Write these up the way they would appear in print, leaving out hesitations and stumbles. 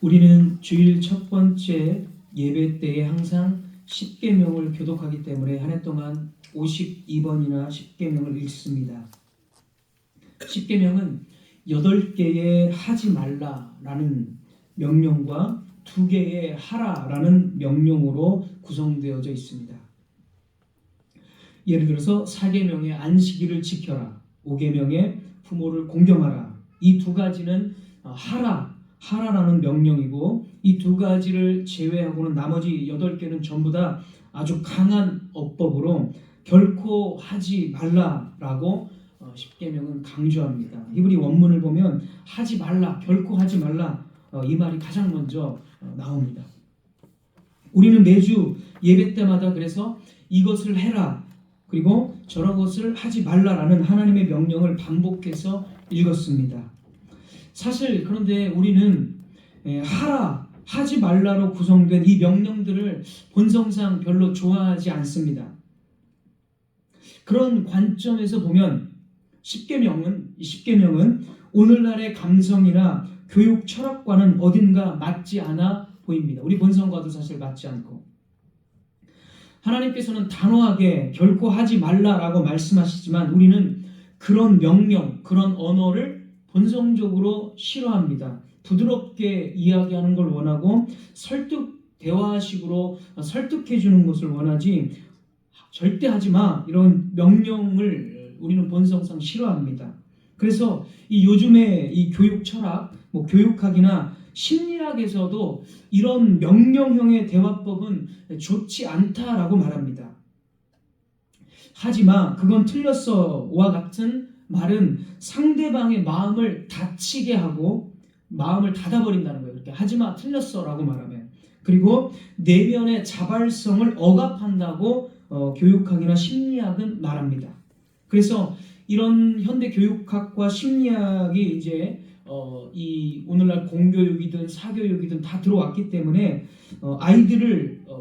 우리는 주일 첫 번째 예배 때에 항상 10계명을 교독하기 때문에 한 해 동안 52번이나 10계명을 읽습니다. 10계명은 8개의 하지 말라라는 명령과 2개의 하라라는 명령으로 구성되어져 있습니다. 예를 들어서 4계명의 안식일을 지켜라, 5계명의 부모를 공경하라. 이 2가지는 하라라는 명령이고, 이 2가지를 제외하고는 나머지 8개는 전부 다 아주 강한 어법으로 결코 하지 말라라고 10계명은 강조합니다. 히브리 원문을 보면 하지 말라, 결코 하지 말라, 이 말이 가장 먼저 나옵니다. 우리는 매주 예배 때마다 그래서 이것을 해라, 그리고 저런 것을 하지 말라라는 하나님의 명령을 반복해서 읽었습니다. 사실 그런데 우리는 하지 말라로 구성된 이 명령들을 본성상 별로 좋아하지 않습니다. 그런 관점에서 보면 10계명은 오늘날의 감성이나 교육 철학과는 어딘가 맞지 않아 보입니다. 우리 본성과도 사실 맞지 않고, 하나님께서는 단호하게 결코 하지 말라라고 말씀하시지만 우리는 그런 명령, 그런 언어를 본성적으로 싫어합니다. 부드럽게 이야기하는 걸 원하고 대화식으로 설득해 주는 것을 원하지, 절대 하지 마 이런 명령을 우리는 본성상 싫어합니다. 그래서 이 요즘의 이 교육 철학, 교육학이나 심리학에서도 이런 명령형의 대화법은 좋지 않다라고 말합니다. 하지마, 그건 틀렸어와 같은 말은 상대방의 마음을 다치게 하고 마음을 닫아버린다는 거예요. 이렇게 하지마, 틀렸어라고 말하면. 그리고 내면의 자발성을 억압한다고 교육학이나 심리학은 말합니다. 그래서 이런 현대 교육학과 심리학이 이제 이 오늘날 공교육이든 사교육이든 다 들어왔기 때문에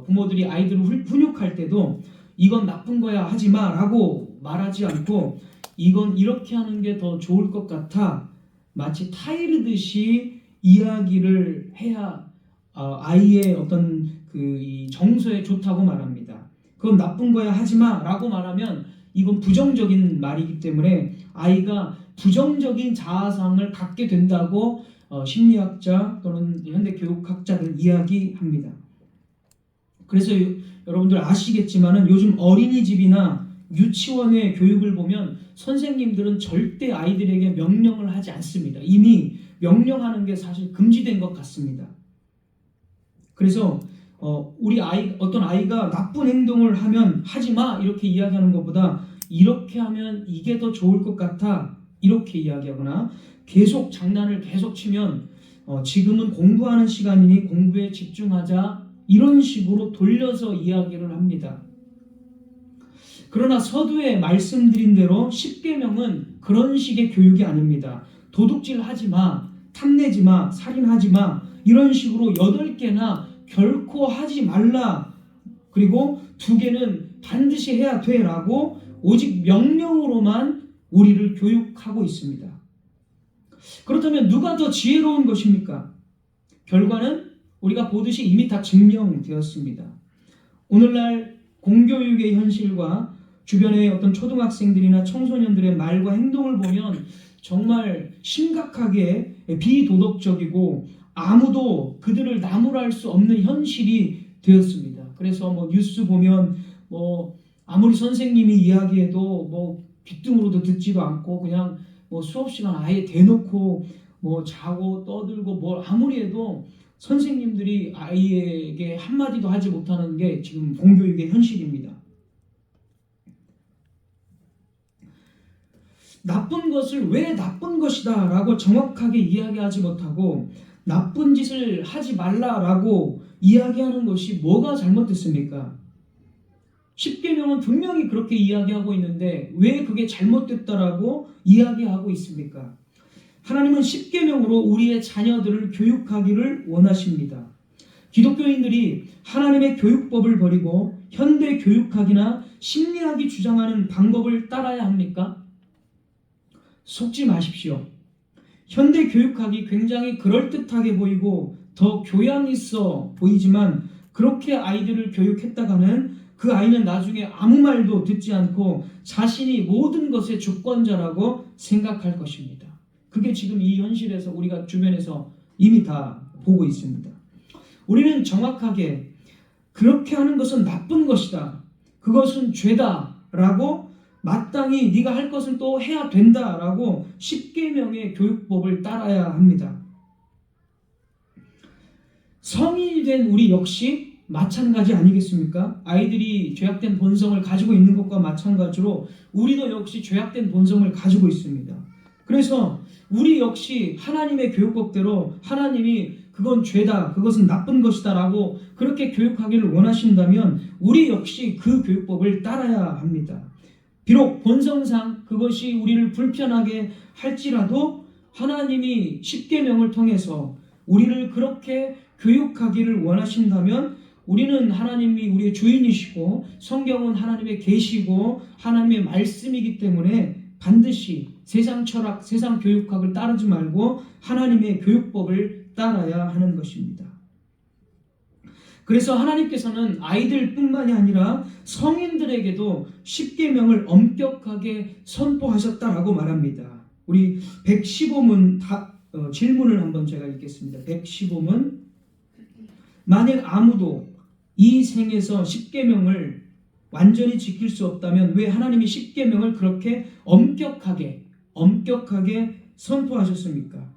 부모들이 아이들을 훈육할 때도 이건 나쁜 거야, 하지 마라고 말하지 않고 이건 이렇게 하는 게 더 좋을 것 같아, 마치 타이르듯이 이야기를 해야 아이의 어떤 이 정서에 좋다고 말합니다. 그건 나쁜 거야, 하지 마라고 말하면 이건 부정적인 말이기 때문에 아이가 부정적인 자아상을 갖게 된다고 심리학자 또는 현대 교육학자들은 이야기합니다. 그래서 여러분들 아시겠지만은 요즘 어린이집이나 유치원의 교육을 보면 선생님들은 절대 아이들에게 명령을 하지 않습니다. 이미 명령하는 게 사실 금지된 것 같습니다. 그래서 어떤 아이가 나쁜 행동을 하면 하지 마 이렇게 이야기하는 것보다 이렇게 하면 이게 더 좋을 것 같아 이렇게 이야기하거나, 계속 장난을 계속 치면 지금은 공부하는 시간이니 공부에 집중하자 이런 식으로 돌려서 이야기를 합니다. 그러나 서두에 말씀드린 대로 10계명은 그런 식의 교육이 아닙니다. 도둑질 하지 마, 탐내지 마, 살인하지 마 이런 식으로 8개나 결코 하지 말라, 그리고 2개는 반드시 해야 돼 라고 오직 명령으로만 우리를 교육하고 있습니다. 그렇다면 누가 더 지혜로운 것입니까? 결과는 우리가 보듯이 이미 다 증명되었습니다. 오늘날 공교육의 현실과 주변의 어떤 초등학생들이나 청소년들의 말과 행동을 보면 정말 심각하게 비도덕적이고 아무도 그들을 나무랄 수 없는 현실이 되었습니다. 그래서 뉴스 보면 아무리 선생님이 이야기해도 귀등으로도 듣지도 않고 그냥 수업 시간 아예 대놓고 자고 떠들고 뭘 아무리 해도 선생님들이 아이에게 한마디도 하지 못하는 게 지금 공교육의 현실입니다. 나쁜 것을 왜 나쁜 것이다 라고 정확하게 이야기하지 못하고 나쁜 짓을 하지 말라라고 이야기하는 것이 뭐가 잘못됐습니까? 10계명은 분명히 그렇게 이야기하고 있는데 왜 그게 잘못됐다라고 이야기하고 있습니까? 하나님은 10계명으로 우리의 자녀들을 교육하기를 원하십니다. 기독교인들이 하나님의 교육법을 버리고 현대 교육학이나 심리학이 주장하는 방법을 따라야 합니까? 속지 마십시오. 현대 교육학이 굉장히 그럴듯하게 보이고 더 교양 있어 보이지만 그렇게 아이들을 교육했다가는 그 아이는 나중에 아무 말도 듣지 않고 자신이 모든 것의 주권자라고 생각할 것입니다. 그게 지금 이 현실에서 우리가 주변에서 이미 다 보고 있습니다. 우리는 정확하게 그렇게 하는 것은 나쁜 것이다, 그것은 죄다라고 마땅히 네가 할 것은 또 해야 된다라고 십계명의 교육법을 따라야 합니다. 성인이 된 우리 역시 마찬가지 아니겠습니까? 아이들이 죄악된 본성을 가지고 있는 것과 마찬가지로 우리도 역시 죄악된 본성을 가지고 있습니다. 그래서 우리 역시 하나님의 교육법대로 하나님이 그건 죄다, 그것은 나쁜 것이다 라고 그렇게 교육하기를 원하신다면 우리 역시 그 교육법을 따라야 합니다. 비록 본성상 그것이 우리를 불편하게 할지라도 하나님이 십계명을 통해서 우리를 그렇게 교육하기를 원하신다면 우리는 하나님이 우리의 주인이시고 성경은 하나님의 계시고 하나님의 말씀이기 때문에 반드시 세상 철학, 세상 교육학을 따르지 말고 하나님의 교육법을 따라야 하는 것입니다. 그래서 하나님께서는 아이들뿐만이 아니라 성인들에게도 십계명을 엄격하게 선포하셨다라고 말합니다. 우리 115문 질문을 한번 제가 읽겠습니다. 115문, 만약 아무도 이 생에서 십계명을 완전히 지킬 수 없다면 왜 하나님이 십계명을 그렇게 엄격하게 선포하셨습니까?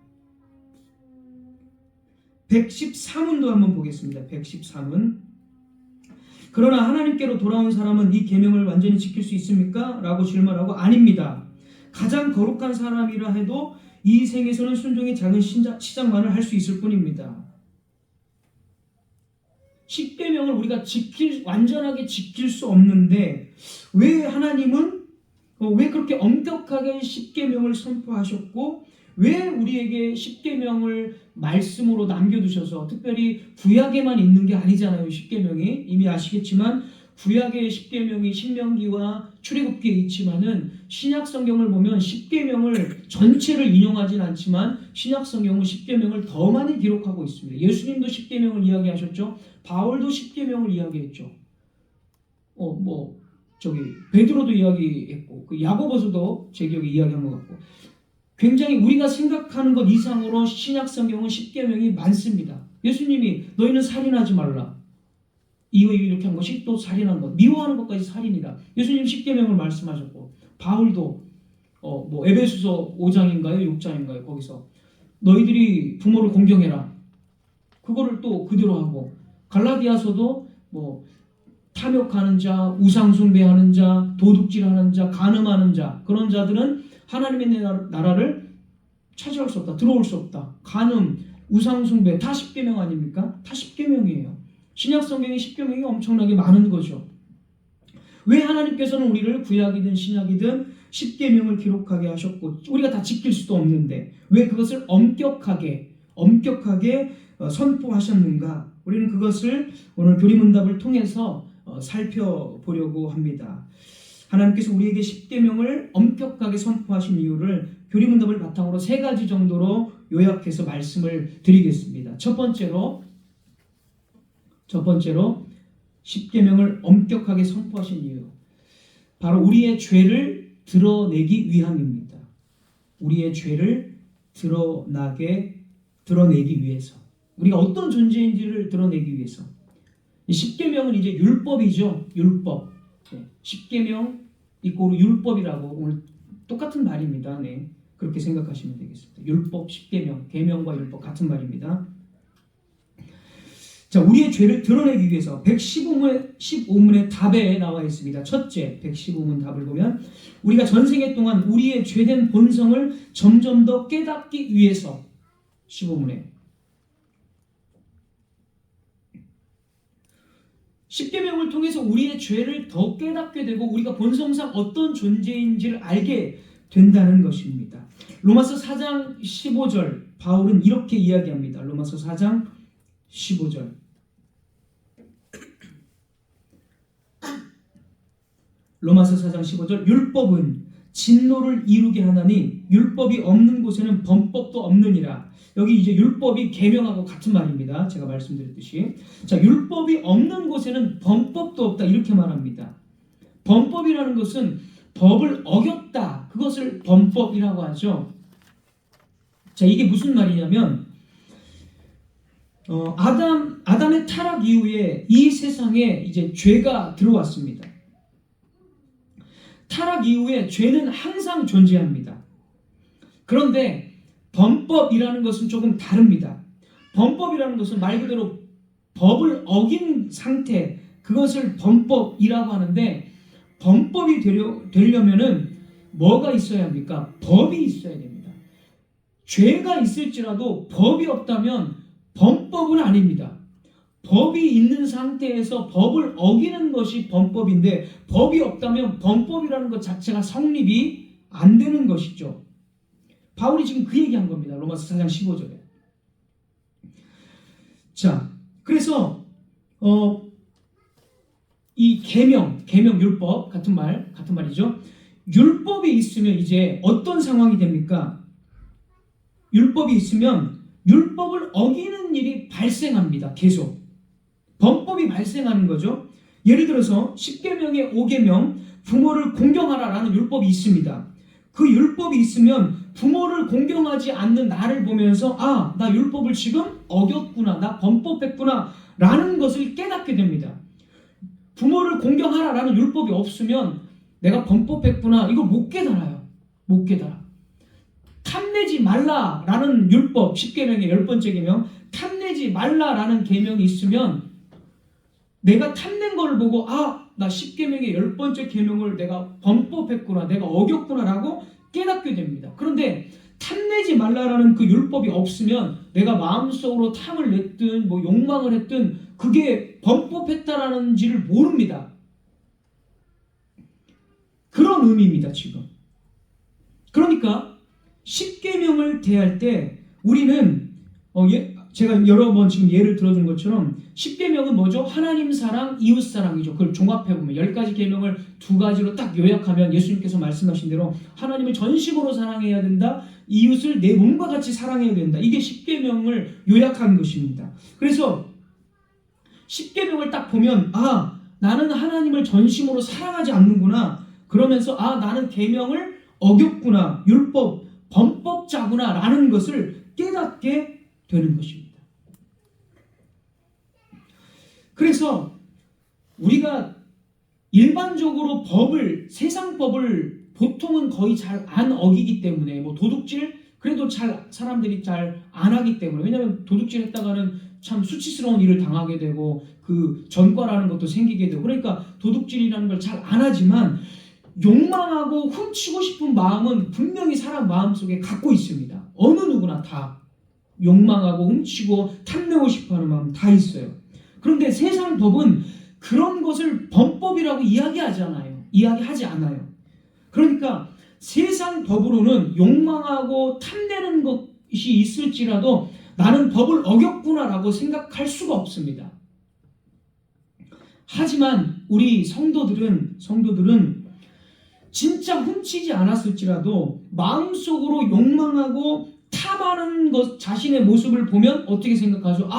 113문도 한번 보겠습니다. 113문. 그러나 하나님께로 돌아온 사람은 이 계명을 완전히 지킬 수 있습니까? 라고 질문하고 아닙니다. 가장 거룩한 사람이라 해도 이 생에서는 순종의 작은 시작만을 할 수 있을 뿐입니다. 십계명을 우리가 완전하게 지킬 수 없는데 왜 하나님은 왜 그렇게 엄격하게 십계명을 선포하셨고 왜 우리에게 십계명을 말씀으로 남겨두셔서 특별히 구약에만 있는 게 아니잖아요. 십계명이 이미 아시겠지만 구약의 십계명이 신명기와 출애굽기에 있지만은 신약 성경을 보면 십계명을 전체를 인용하진 않지만 신약 성경은 십계명을 더 많이 기록하고 있습니다. 예수님도 십계명을 이야기하셨죠. 바울도 십계명을 이야기했죠. 베드로도 이야기했고 그 야고보서도 제 기억에 이야기한 것 같고 굉장히 우리가 생각하는 것 이상으로 신약 성경은 십계명이 많습니다. 예수님이 너희는 살인하지 말라. 이렇게 한 것이 또 살인한 것, 미워하는 것까지 살인이다. 예수님 십계명을 말씀하셨고 바울도 에베소서 5장인가요? 6장인가요? 거기서 너희들이 부모를 공경해라. 그거를 또 그대로 하고 갈라디아서도 탐욕하는 자, 우상숭배하는 자, 도둑질하는 자, 간음하는 자 그런 자들은 하나님의 나라를 차지할 수 없다. 들어올 수 없다. 간음, 우상숭배 다 십계명 아닙니까? 다 십계명이에요. 신약 성경의 십계명이 엄청나게 많은 거죠. 왜 하나님께서는 우리를 구약이든 신약이든 십계명을 기록하게 하셨고 우리가 다 지킬 수도 없는데 왜 그것을 엄격하게 선포하셨는가? 우리는 그것을 오늘 교리문답을 통해서 살펴보려고 합니다. 하나님께서 우리에게 십계명을 엄격하게 선포하신 이유를 교리문답을 바탕으로 3가지 정도로 요약해서 말씀을 드리겠습니다. 첫 번째로 십계명을 엄격하게 선포하신 이유, 바로 우리의 죄를 드러내기 위함입니다. 우리의 죄를 드러내기 위해서, 우리가 어떤 존재인지를 드러내기 위해서. 이 십계명은 이제 율법이죠. 율법. 십계명 이꼬르 율법이라고 오늘 똑같은 말입니다. 네, 그렇게 생각하시면 되겠습니다. 율법, 십계명, 계명과 율법 같은 말입니다. 자, 우리의 죄를 드러내기 위해서 115문의 답에 나와 있습니다. 첫째, 115문 답을 보면 우리가 전생애 동안 우리의 죄된 본성을 점점 더 깨닫기 위해서 15문에 십계명을 통해서 우리의 죄를 더 깨닫게 되고 우리가 본성상 어떤 존재인지를 알게 된다는 것입니다. 로마서 4장 15절 바울은 이렇게 이야기합니다. 로마서 4장 15절 율법은 진노를 이루게 하나니 율법이 없는 곳에는 범법도 없느니라. 여기 이제 율법이 계명하고 같은 말입니다. 제가 말씀드렸듯이. 자, 율법이 없는 곳에는 범법도 없다. 이렇게 말합니다. 범법이라는 것은 법을 어겼다. 그것을 범법이라고 하죠. 자, 이게 무슨 말이냐면 아담의 타락 이후에 이 세상에 이제 죄가 들어왔습니다. 타락 이후에 죄는 항상 존재합니다. 그런데 범법이라는 것은 조금 다릅니다. 범법이라는 것은 말 그대로 법을 어긴 상태, 그것을 범법이라고 하는데, 범법이 되려면은 뭐가 있어야 합니까? 법이 있어야 됩니다. 죄가 있을지라도 법이 없다면 범법은 아닙니다. 법이 있는 상태에서 법을 어기는 것이 범법인데, 법이 없다면 범법이라는 것 자체가 성립이 안 되는 것이죠. 바울이 지금 그 얘기한 겁니다. 로마서 4장 15절에. 자, 그래서 이 계명 율법 같은 말이죠. 율법이 있으면 이제 어떤 상황이 됩니까? 율법이 있으면 율법을 어기는 일이 발생합니다. 계속 범법이 발생하는 거죠. 예를 들어서 10계명의 5계명 부모를 공경하라라는 율법이 있습니다. 그 율법이 있으면 부모를 공경하지 않는 나를 보면서 나 율법을 지금 어겼구나, 나 범법했구나 라는 것을 깨닫게 됩니다. 부모를 공경하라라는 율법이 없으면 내가 범법했구나, 이거 못 깨달아요. 못 깨달아. 탐내지 말라라는 율법, 10계명의 10번째 계명, 탐내지 말라라는 계명이 있으면 내가 탐낸 걸 보고 나 10계명의 10번째 계명을 내가 범법했구나, 내가 어겼구나라고 깨닫게 됩니다. 그런데 탐내지 말라라는 그 율법이 없으면 내가 마음속으로 탐을 냈든 욕망을 했든 그게 범법했다라는지를 모릅니다. 그런 의미입니다, 지금. 그러니까 10계명을 대할 때 우리는 제가 여러 번 지금 예를 들어준 것처럼 10계명은 뭐죠? 하나님 사랑, 이웃 사랑이죠. 그걸 종합해보면 10가지 계명을 2가지로 딱 요약하면 예수님께서 말씀하신 대로 하나님을 전심으로 사랑해야 된다, 이웃을 내 몸과 같이 사랑해야 된다. 이게 10계명을 요약한 것입니다. 그래서 10계명을 딱 보면 나는 하나님을 전심으로 사랑하지 않는구나, 그러면서 나는 계명을 어겼구나, 율법, 범법자구나 라는 것을 깨닫게 되는 것입니다. 그래서 우리가 일반적으로 세상 법을 보통은 거의 잘 안 어기기 때문에, 도둑질 그래도 사람들이 잘 안 하기 때문에, 왜냐하면 도둑질 했다가는 참 수치스러운 일을 당하게 되고 그 전과라는 것도 생기게 되고, 그러니까 도둑질이라는 걸 잘 안 하지만 욕망하고 훔치고 싶은 마음은 분명히 사람 마음속에 갖고 있습니다. 어느 누구나 다 욕망하고 훔치고 탐내고 싶어하는 마음 다 있어요. 그런데 세상 법은 그런 것을 범법이라고 이야기하지 않아요. 그러니까 세상 법으로는 욕망하고 탐내는 것이 있을지라도 나는 법을 어겼구나라고 생각할 수가 없습니다. 하지만 우리 성도들은 진짜 훔치지 않았을지라도 마음속으로 욕망하고 탐하는 것, 자신의 모습을 보면 어떻게 생각하죠?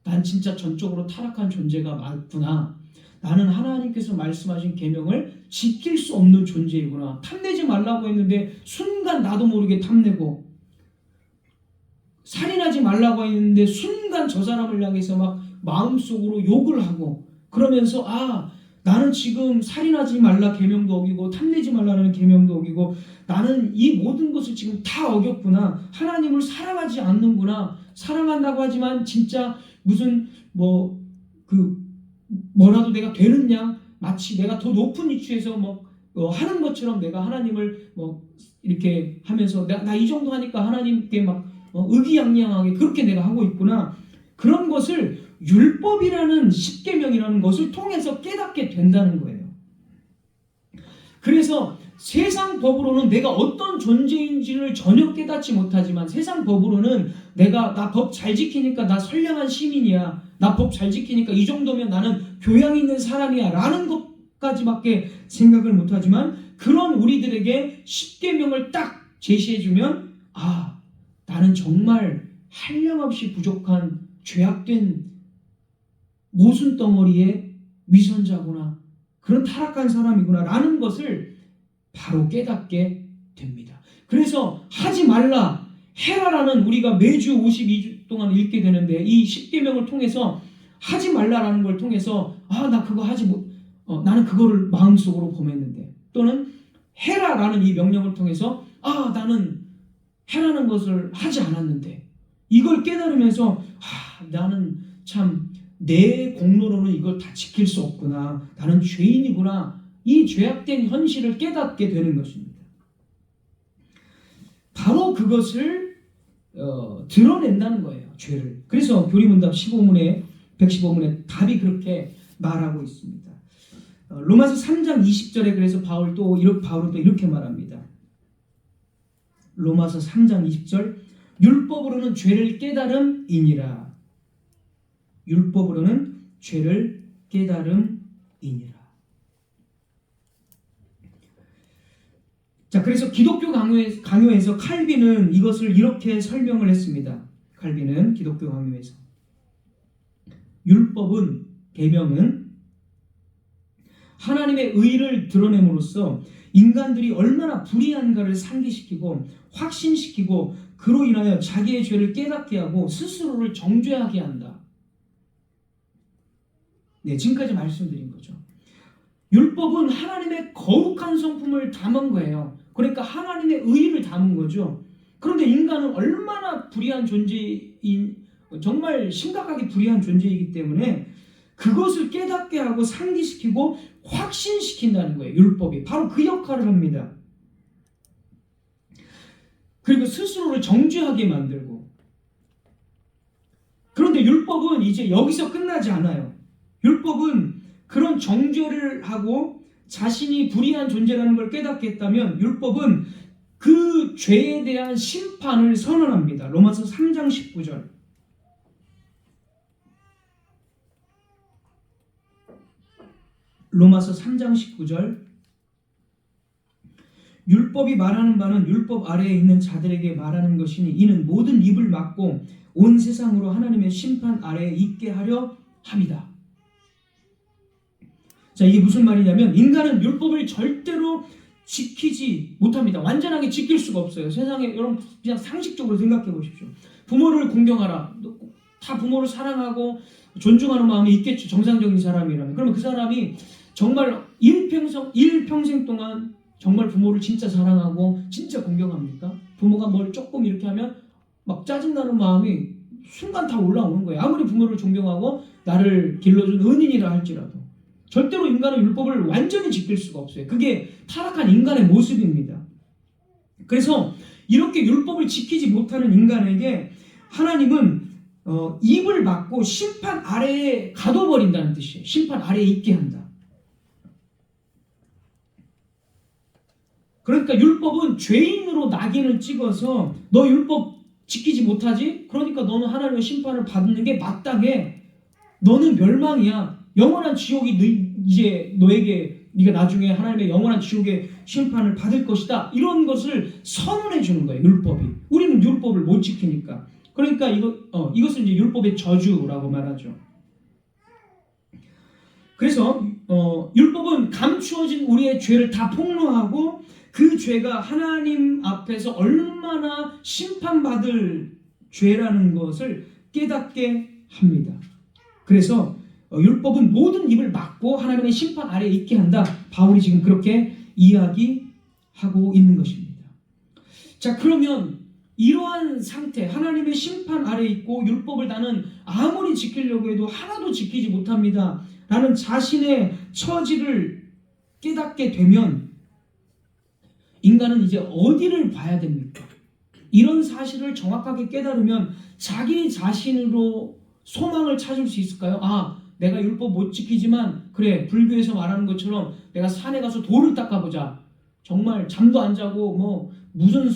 난 진짜 전적으로 타락한 존재가 맞구나. 나는 하나님께서 말씀하신 계명을 지킬 수 없는 존재이구나. 탐내지 말라고 했는데 순간 나도 모르게 탐내고, 살인하지 말라고 했는데 순간 저 사람을 향해서 막 마음속으로 욕을 하고, 그러면서 나는 지금 살인하지 말라 계명도 어기고 탐내지 말라는 계명도 어기고 나는 이 모든 것을 지금 다 어겼구나. 하나님을 사랑하지 않는구나. 사랑한다고 하지만 진짜 무슨 뭐라도 내가 되는 양, 마치 내가 더 높은 위치에서 하는 것처럼 내가 하나님을 이렇게 하면서 나 이 정도 하니까 하나님께 의기양양하게 그렇게 내가 하고 있구나. 그런 것을 율법이라는 10계명이라는 것을 통해서 깨닫게 된다는 거예요. 그래서 세상 법으로는 내가 어떤 존재인지를 전혀 깨닫지 못하지만, 세상 법으로는 나 법 잘 지키니까 나 선량한 시민이야, 나 법 잘 지키니까 이 정도면 나는 교양 있는 사람이야 라는 것까지밖에 생각을 못하지만, 그런 우리들에게 십계명을 딱 제시해주면 나는 정말 한량없이 부족한 죄악된 모순덩어리의 위선자구나, 그런 타락한 사람이구나 라는 것을 바로 깨닫게 됩니다. 그래서 하지 말라, 해라라는 우리가 매주 52주 동안 읽게 되는데, 이 십계명을 통해서 하지 말라라는 걸 통해서 나 그거 하지 못, 나는 그거를 마음속으로 범했는데, 또는 해라라는 이 명령을 통해서 나는 해라는 것을 하지 않았는데, 이걸 깨달으면서 나는 참 내 공로로는 이걸 다 지킬 수 없구나, 나는 죄인이구나, 이 죄악된 현실을 깨닫게 되는 것입니다. 바로 그것을 드러낸다는 거예요, 죄를. 그래서 교리문답 115문에 답이 그렇게 말하고 있습니다. 로마서 3장 20절에 그래서 바울은 또 이렇게 말합니다. 로마서 3장 20절, 율법으로는 죄를 깨달음이니라. 율법으로는 죄를 깨달음이니라. 자, 그래서 기독교 강요에서 칼빈은 이것을 이렇게 설명을 했습니다. 칼빈은 기독교 강요에서 율법은, 계명은 하나님의 의를 드러냄으로써 인간들이 얼마나 불의한가를 상기시키고 확신시키고 그로 인하여 자기의 죄를 깨닫게 하고 스스로를 정죄하게 한다. 네, 지금까지 말씀드린 거죠. 율법은 하나님의 거룩한 성품을 담은 거예요. 그러니까 하나님의 의를 담은 거죠. 그런데 인간은 얼마나 불의한 정말 심각하게 불의한 존재이기 때문에 그것을 깨닫게 하고 상기시키고 확신시킨다는 거예요. 율법이 바로 그 역할을 합니다. 그리고 스스로를 정죄하게 만들고. 그런데 율법은 이제 여기서 끝나지 않아요. 율법은 그런 정죄를 하고 자신이 불의한 존재라는 걸 깨닫게 했다면 율법은 그 죄에 대한 심판을 선언합니다. 로마서 3장 19절. 로마서 3장 19절. 율법이 말하는 바는 율법 아래에 있는 자들에게 말하는 것이니 이는 모든 입을 막고 온 세상으로 하나님의 심판 아래에 있게 하려 함이다. 자, 이게 무슨 말이냐면 인간은 율법을 절대로 지키지 못합니다. 완전하게 지킬 수가 없어요. 세상에 여러분 그냥 상식적으로 생각해 보십시오. 부모를 공경하라. 다 부모를 사랑하고 존중하는 마음이 있겠죠. 정상적인 사람이라면. 그러면 그 사람이 정말 일평생 동안 정말 부모를 진짜 사랑하고 진짜 공경합니까? 부모가 뭘 조금 이렇게 하면 막 짜증나는 마음이 순간 다 올라오는 거예요. 아무리 부모를 존경하고 나를 길러준 은인이라 할지라도. 절대로 인간은 율법을 완전히 지킬 수가 없어요. 그게 타락한 인간의 모습입니다. 그래서 이렇게 율법을 지키지 못하는 인간에게 하나님은 입을 막고 심판 아래에 가둬버린다는 뜻이에요. 심판 아래에 있게 한다. 그러니까 율법은 죄인으로 낙인을 찍어서 너 율법 지키지 못하지? 그러니까 너는 하나님의 심판을 받는 게 마땅해. 너는 멸망이야. 영원한 지옥이 이제 너에게 네가 나중에 하나님의 영원한 지옥의 심판을 받을 것이다. 이런 것을 선언해 주는 거예요. 율법이. 우리는 율법을 못 지키니까. 그러니까 이것은 이제 율법의 저주라고 말하죠. 그래서 율법은 감추어진 우리의 죄를 다 폭로하고 그 죄가 하나님 앞에서 얼마나 심판받을 죄라는 것을 깨닫게 합니다. 그래서 율법은 모든 입을 막고 하나님의 심판 아래에 있게 한다. 바울이 지금 그렇게 이야기하고 있는 것입니다. 자, 그러면 이러한 상태, 하나님의 심판 아래에 있고 율법을 나는 아무리 지키려고 해도 하나도 지키지 못합니다 라는 자신의 처지를 깨닫게 되면 인간은 이제 어디를 봐야 됩니까? 이런 사실을 정확하게 깨달으면 자기 자신으로 소망을 찾을 수 있을까요? 내가 율법 못 지키지만 그래, 불교에서 말하는 것처럼 내가 산에 가서 돌을 닦아보자. 정말 잠도 안 자고 무슨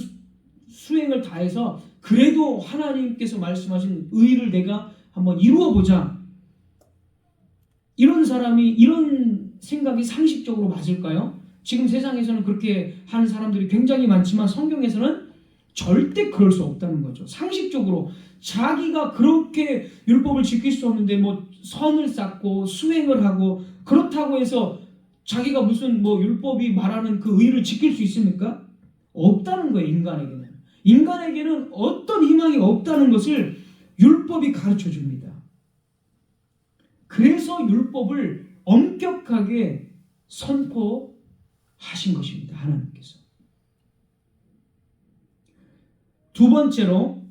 수행을 다해서 그래도 하나님께서 말씀하신 의를 내가 한번 이루어보자. 이런 생각이 상식적으로 맞을까요? 지금 세상에서는 그렇게 하는 사람들이 굉장히 많지만 성경에서는 절대 그럴 수 없다는 거죠. 상식적으로 자기가 그렇게 율법을 지킬 수 없는데 뭐 선을 쌓고 수행을 하고 그렇다고 해서 자기가 무슨 뭐 율법이 말하는 그 의를 지킬 수 있습니까? 없다는 거예요. 인간에게는 어떤 희망이 없다는 것을 율법이 가르쳐 줍니다. 그래서 율법을 엄격하게 선포하신 것입니다. 하나님께서. 두 번째로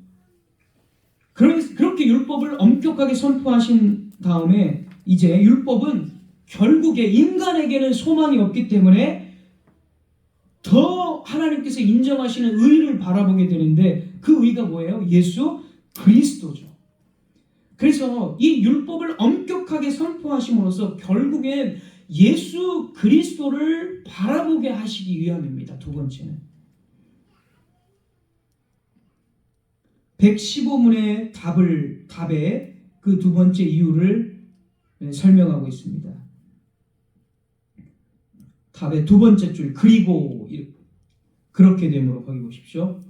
그렇게 율법을 엄격하게 선포하신 다음에 이제 율법은 결국에 인간에게는 소망이 없기 때문에 더 하나님께서 인정하시는 의를 바라보게 되는데 그 의가 뭐예요? 예수 그리스도죠. 그래서 이 율법을 엄격하게 선포하심으로써 결국엔 예수 그리스도를 바라보게 하시기 위함입니다. 두 번째는 115문의 답의 그 두 번째 이유를 설명하고 있습니다. 답의 두 번째 줄 그리고 그렇게 되므로 거기 보십시오.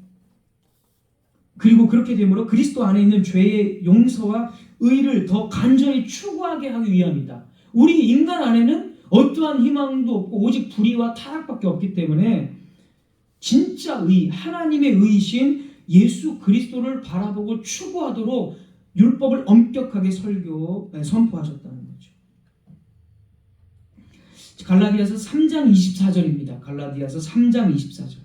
그리고 그렇게 되므로 그리스도 안에 있는 죄의 용서와 의를 더 간절히 추구하게 하기 위함이다. 우리 인간 안에는 어떠한 희망도 없고 오직 불의와 타락밖에 없기 때문에 진짜 의, 하나님의 의이신 예수 그리스도를 바라보고 추구하도록 율법을 엄격하게 선포하셨다는 거죠. 갈라디아서 3장 24절입니다. 갈라디아서 3장 24절.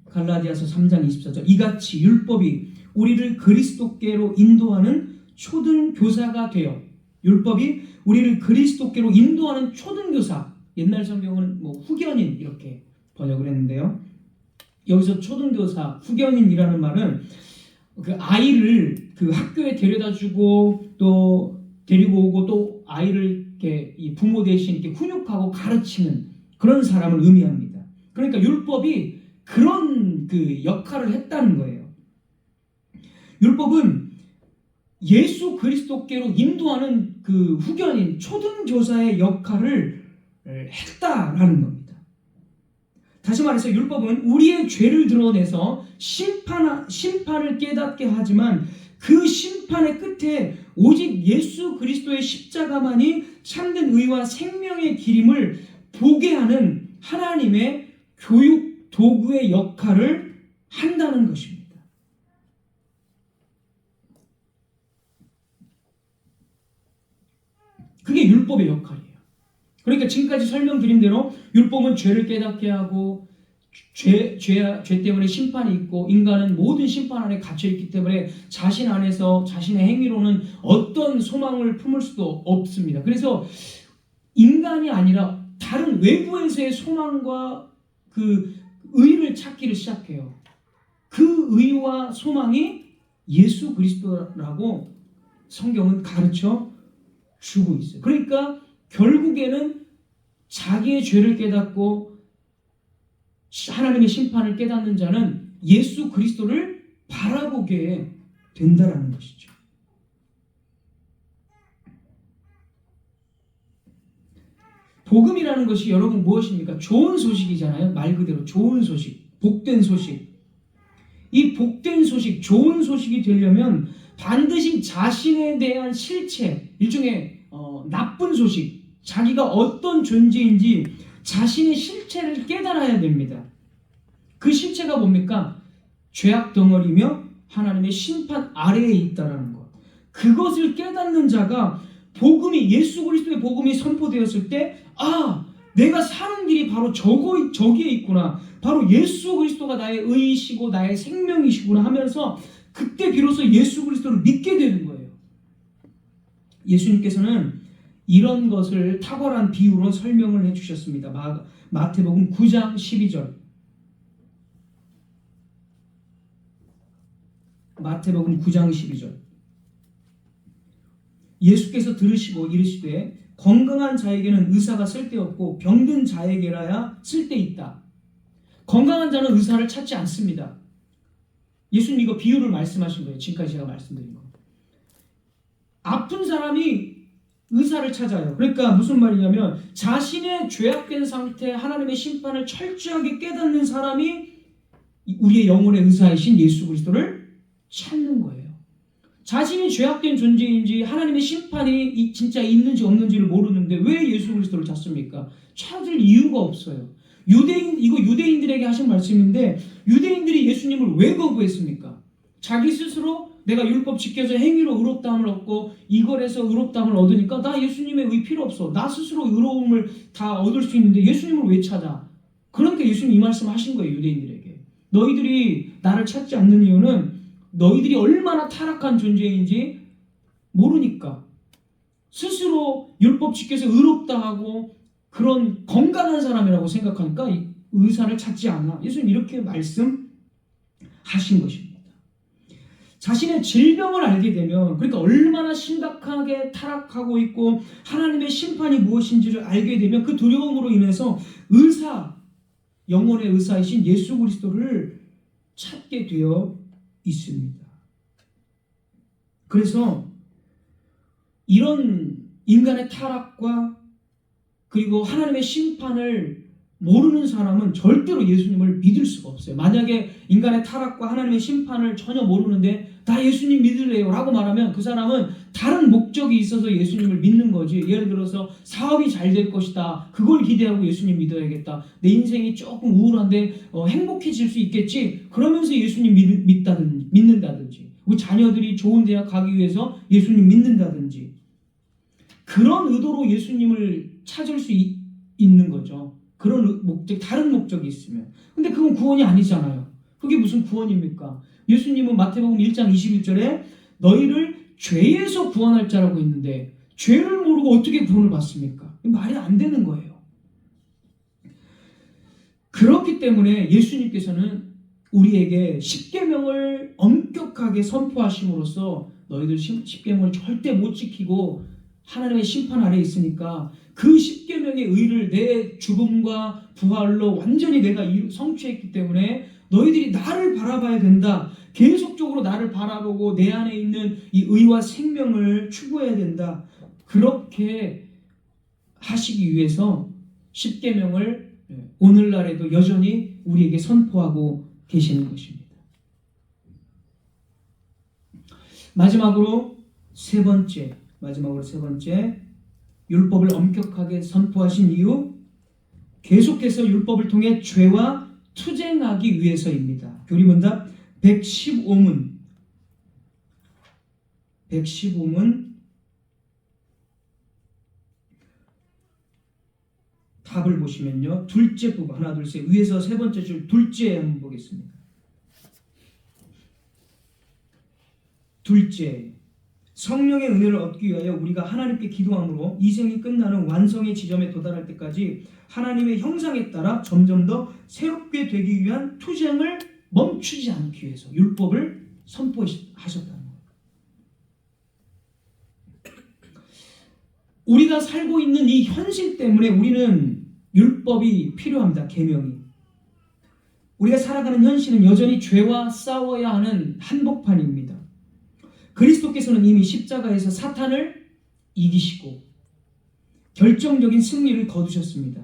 갈라디아서 3장 24절. 이같이 율법이 우리를 그리스도께로 인도하는 초등교사가 되어 율법이 우리를 그리스도께로 인도하는 초등교사. 옛날 성경은 뭐 후견인 이렇게 번역을 했는데요. 여기서 초등교사, 후견인이라는 말은 그 아이를 그 학교에 데려다주고 또 데리고 오고 또 아이를 이렇게 이 부모 대신 이렇게 훈육하고 가르치는 그런 사람을 의미합니다. 그러니까 율법이 그런 그 역할을 했다는 거예요. 율법은 예수 그리스도께로 인도하는 그 후견인 초등교사의 역할을 했다라는 겁니다. 다시 말해서 율법은 우리의 죄를 드러내서 심판을 깨닫게 하지만 그 심판의 끝에 오직 예수 그리스도의 십자가만이 참된 의와 생명의 길임을 보게 하는 하나님의 교육 도구의 역할을 한다는 것입니다. 그게 율법의 역할이에요. 그러니까 지금까지 설명드린 대로 율법은 죄를 깨닫게 하고 죄 때문에 심판이 있고 인간은 모든 심판 안에 갇혀있기 때문에 자신 안에서 자신의 행위로는 어떤 소망을 품을 수도 없습니다. 그래서 인간이 아니라 다른 외부에서의 소망과 그 의를 찾기를 시작해요. 그 의와 소망이 예수 그리스도라고 성경은 가르쳐 주고 있어요. 그러니까 결국에는 자기의 죄를 깨닫고 하나님의 심판을 깨닫는 자는 예수 그리스도를 바라보게 된다라는 것이죠. 복음이라는 것이 여러분 무엇입니까? 좋은 소식이잖아요. 말 그대로 좋은 소식, 복된 소식. 이 복된 소식, 좋은 소식이 되려면 반드시 자신에 대한 실체, 일종의 나쁜 소식, 자기가 어떤 존재인지 자신의 실체를 깨달아야 됩니다. 그 실체가 뭡니까? 죄악 덩어리며 하나님의 심판 아래에 있다는 것. 그것을 깨닫는 자가 복음이 예수 그리스도의 복음이 선포되었을 때 내가 사는 길이 바로 저기에 있구나. 바로 예수 그리스도가 나의 의이시고 나의 생명이시구나 하면서 그때 비로소 예수 그리스도를 믿게 되는 거예요. 예수님께서는 이런 것을 탁월한 비유로 설명을 해주셨습니다. 마태복음 9장 12절. 마태복음 9장 12절. 예수께서 들으시고 이르시되 건강한 자에게는 의사가 쓸데없고 병든 자에게라야 쓸데있다. 건강한 자는 의사를 찾지 않습니다. 예수님 이거 비유를 말씀하신 거예요. 지금까지 제가 말씀드린 거. 아픈 사람이 의사를 찾아요. 그러니까 무슨 말이냐면 자신의 죄악된 상태 하나님의 심판을 철저하게 깨닫는 사람이 우리의 영혼의 의사이신 예수 그리스도를 찾는 거예요. 자신이 죄악된 존재인지 하나님의 심판이 진짜 있는지 없는지를 모르는데 왜 예수 그리스도를 찾습니까? 찾을 이유가 없어요. 이거 유대인들에게 하신 말씀인데 유대인들이 예수님을 왜 거부했습니까? 자기 스스로 내가 율법 지켜서 행위로 의롭다함을 얻고 이걸에서 의롭다함을 얻으니까 나 예수님의 의 필요 없어. 나 스스로 의로움을 다 얻을 수 있는데 예수님을 왜 찾아? 그러니까 예수님 이 말씀 하신 거예요. 유대인들에게. 너희들이 나를 찾지 않는 이유는 너희들이 얼마나 타락한 존재인지 모르니까 스스로 율법 지켜서 의롭다 하고 그런 건강한 사람이라고 생각하니까 의사를 찾지 않아. 예수님 이렇게 말씀하신 것입니다. 자신의 질병을 알게 되면 그러니까 얼마나 심각하게 타락하고 있고 하나님의 심판이 무엇인지를 알게 되면 그 두려움으로 인해서 영혼의 의사이신 예수 그리스도를 찾게 되어 있습니다. 그래서 이런 인간의 타락과 그리고 하나님의 심판을 모르는 사람은 절대로 예수님을 믿을 수가 없어요. 만약에 인간의 타락과 하나님의 심판을 전혀 모르는데 나 예수님 믿을래요 라고 말하면 그 사람은 다른 목적이 있어서 예수님을 믿는 거지. 예를 들어서 사업이 잘 될 것이다. 그걸 기대하고 예수님 믿어야겠다. 내 인생이 조금 우울한데 행복해질 수 있겠지. 그러면서 예수님 믿는다든지 우리 자녀들이 좋은 대학 가기 위해서 예수님 믿는다든지 그런 의도로 예수님을 찾을 수 있는 거죠. 그런 목적, 다른 목적이 있으면. 근데 그건 구원이 아니잖아요. 그게 무슨 구원입니까? 예수님은 마태복음 1장 21절에 너희를 죄에서 구원할 자라고 했는데 죄를 모르고 어떻게 구원을 받습니까? 말이 안 되는 거예요. 그렇기 때문에 예수님께서는 우리에게 십계명을 엄격하게 선포하심으로써 너희들 십계명을 절대 못 지키고 하나님의 심판 아래에 있으니까 그 십계명의 의를 내 죽음과 부활로 완전히 내가 성취했기 때문에 너희들이 나를 바라봐야 된다. 계속적으로 나를 바라보고 내 안에 있는 이 의와 생명을 추구해야 된다. 그렇게 하시기 위해서 십계명을 오늘날에도 여전히 우리에게 선포하고 계시는 것입니다. 마지막으로 세 번째 율법을 엄격하게 선포하신 이유 계속해서 율법을 통해 죄와 투쟁하기 위해서입니다. 교리문답 115문 답을 보시면요. 둘째 부분 하나 둘 셋 위에서 세 번째 줄 둘째 한번 보겠습니다. 둘째 성령의 은혜를 얻기 위하여 우리가 하나님께 기도함으로 이 생이 끝나는 완성의 지점에 도달할 때까지 하나님의 형상에 따라 점점 더 새롭게 되기 위한 투쟁을 멈추지 않기 위해서 율법을 선포하셨다는 거예요. 우리가 살고 있는 이 현실 때문에 우리는 율법이 필요합니다. 계명이. 우리가 살아가는 현실은 여전히 죄와 싸워야 하는 한복판입니다. 그리스도께서는 이미 십자가에서 사탄을 이기시고 결정적인 승리를 거두셨습니다.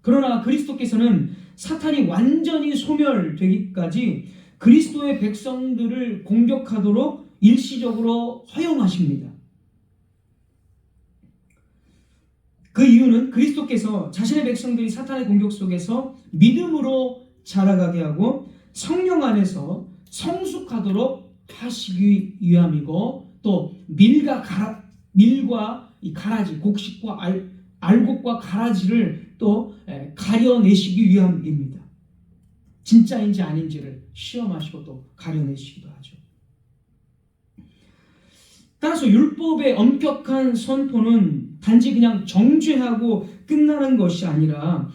그러나 그리스도께서는 사탄이 완전히 소멸되기까지 그리스도의 백성들을 공격하도록 일시적으로 허용하십니다. 그 이유는 그리스도께서 자신의 백성들이 사탄의 공격 속에서 믿음으로 자라가게 하고 성령 안에서 성숙하도록 하시기 위함이고 또 밀과 이 가라지 곡식과 알곡과 가라지를 또 가려내시기 위함입니다. 진짜인지 아닌지를 시험하시고 또 가려내시기도 하죠. 따라서 율법의 엄격한 선포는 단지 그냥 정죄하고 끝나는 것이 아니라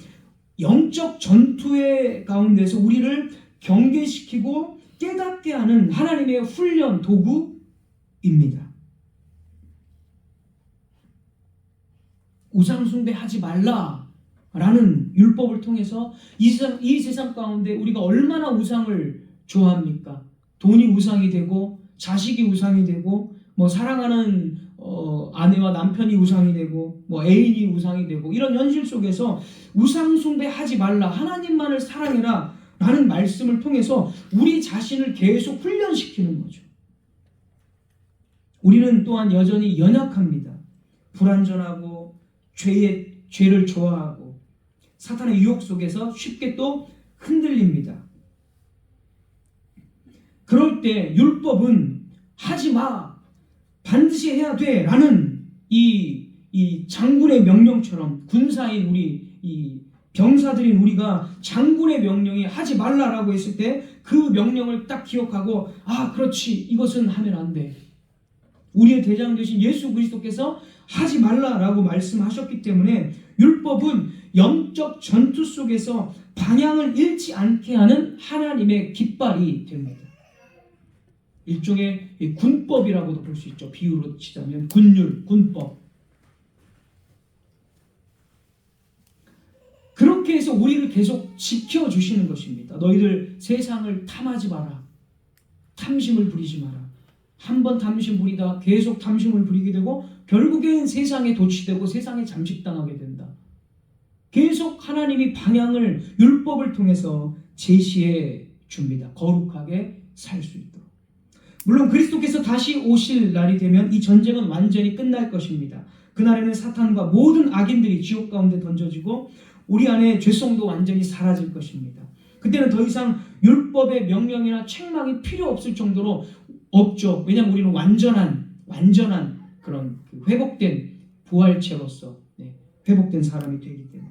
영적 전투의 가운데서 우리를 경계시키고 깨닫게 하는 하나님의 훈련 도구입니다. 우상 숭배하지 말라라는 율법을 통해서 이 세상 가운데 우리가 얼마나 우상을 좋아합니까? 돈이 우상이 되고 자식이 우상이 되고 사랑하는 아내와 남편이 우상이 되고 뭐 애인이 우상이 되고 이런 현실 속에서 우상 숭배하지 말라, 하나님만을 사랑해라 라는 말씀을 통해서 우리 자신을 계속 훈련시키는 거죠. 우리는 또한 여전히 연약합니다. 불완전하고 죄를 좋아하고 사탄의 유혹 속에서 쉽게 또 흔들립니다. 그럴 때 율법은 하지 마, 반드시 해야 돼 라는 이 장군의 명령처럼, 군사인 우리, 이 병사들인 우리가 장군의 명령이 하지 말라라고 했을 때 그 명령을 딱 기억하고, 아 그렇지, 이것은 하면 안 돼. 우리의 대장 되신 예수 그리스도께서 하지 말라라고 말씀하셨기 때문에 율법은 영적 전투 속에서 방향을 잃지 않게 하는 하나님의 깃발이 됩니다. 일종의 군법이라고도 볼 수 있죠. 비유로 치자면 군율, 군법. 그렇게 해서 우리를 계속 지켜주시는 것입니다. 너희들 세상을 탐하지 마라. 탐심을 부리지 마라. 한번 탐심 부리다 계속 탐심을 부리게 되고 결국엔 세상에 도취되고 세상에 잠식당하게 된다. 계속 하나님이 방향을 율법을 통해서 제시해 줍니다. 거룩하게 살 수 있도록. 물론 그리스도께서 다시 오실 날이 되면 이 전쟁은 완전히 끝날 것입니다. 그날에는 사탄과 모든 악인들이 지옥 가운데 던져지고 우리 안에 죄성도 완전히 사라질 것입니다. 그때는 더 이상 율법의 명령이나 책망이 필요 없을 정도로 없죠. 왜냐하면 우리는 완전한 그런 회복된 부활체로서 회복된 사람이 되기 때문에.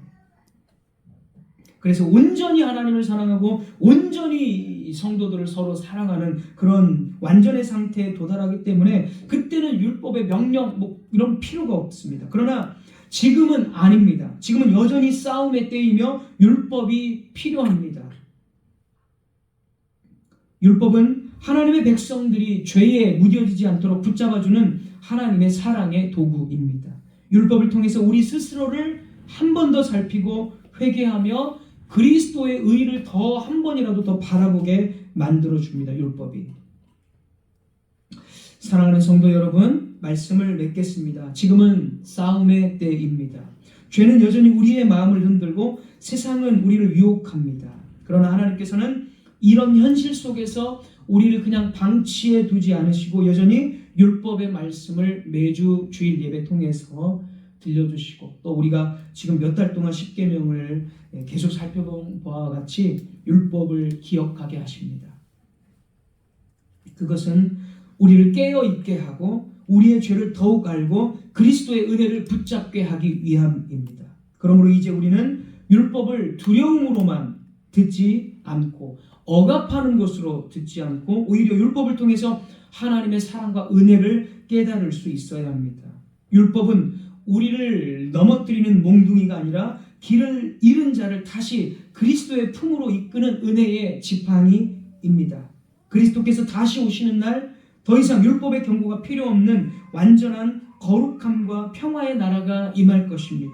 그래서 온전히 하나님을 사랑하고 온전히 성도들을 서로 사랑하는 그런 완전의 상태에 도달하기 때문에 그때는 율법의 명령 이런 필요가 없습니다. 그러나 지금은 아닙니다. 지금은 여전히 싸움의 때이며 율법이 필요합니다. 율법은 하나님의 백성들이 죄에 무뎌지지 않도록 붙잡아주는 하나님의 사랑의 도구입니다. 율법을 통해서 우리 스스로를 한 번 더 살피고 회개하며 그리스도의 의를 더 한 번이라도 더 바라보게 만들어줍니다. 율법이. 사랑하는 성도 여러분, 말씀을 맺겠습니다. 지금은 싸움의 때입니다. 죄는 여전히 우리의 마음을 흔들고 세상은 우리를 유혹합니다. 그러나 하나님께서는 이런 현실 속에서 우리를 그냥 방치해 두지 않으시고 여전히 율법의 말씀을 매주 주일 예배 통해서 들려주시고 또 우리가 지금 몇 달 동안 십계명을 계속 살펴본 바와 같이 율법을 기억하게 하십니다. 그것은 우리를 깨어있게 하고 우리의 죄를 더욱 알고 그리스도의 은혜를 붙잡게 하기 위함입니다. 그러므로 이제 우리는 율법을 두려움으로만 듣지 않고 억압하는 것으로 듣지 않고 오히려 율법을 통해서 하나님의 사랑과 은혜를 깨달을 수 있어야 합니다. 율법은 우리를 넘어뜨리는 몽둥이가 아니라 길을 잃은 자를 다시 그리스도의 품으로 이끄는 은혜의 지팡이입니다. 그리스도께서 다시 오시는 날 더 이상 율법의 경고가 필요 없는 완전한 거룩함과 평화의 나라가 임할 것입니다.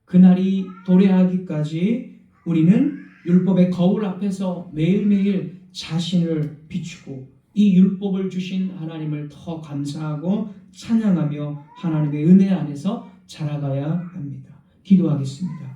그날이 도래하기까지 우리는 율법의 거울 앞에서 매일매일 자신을 비추고 이 율법을 주신 하나님을 더 감사하고 찬양하며 하나님의 은혜 안에서 자라가야 합니다. 기도하겠습니다.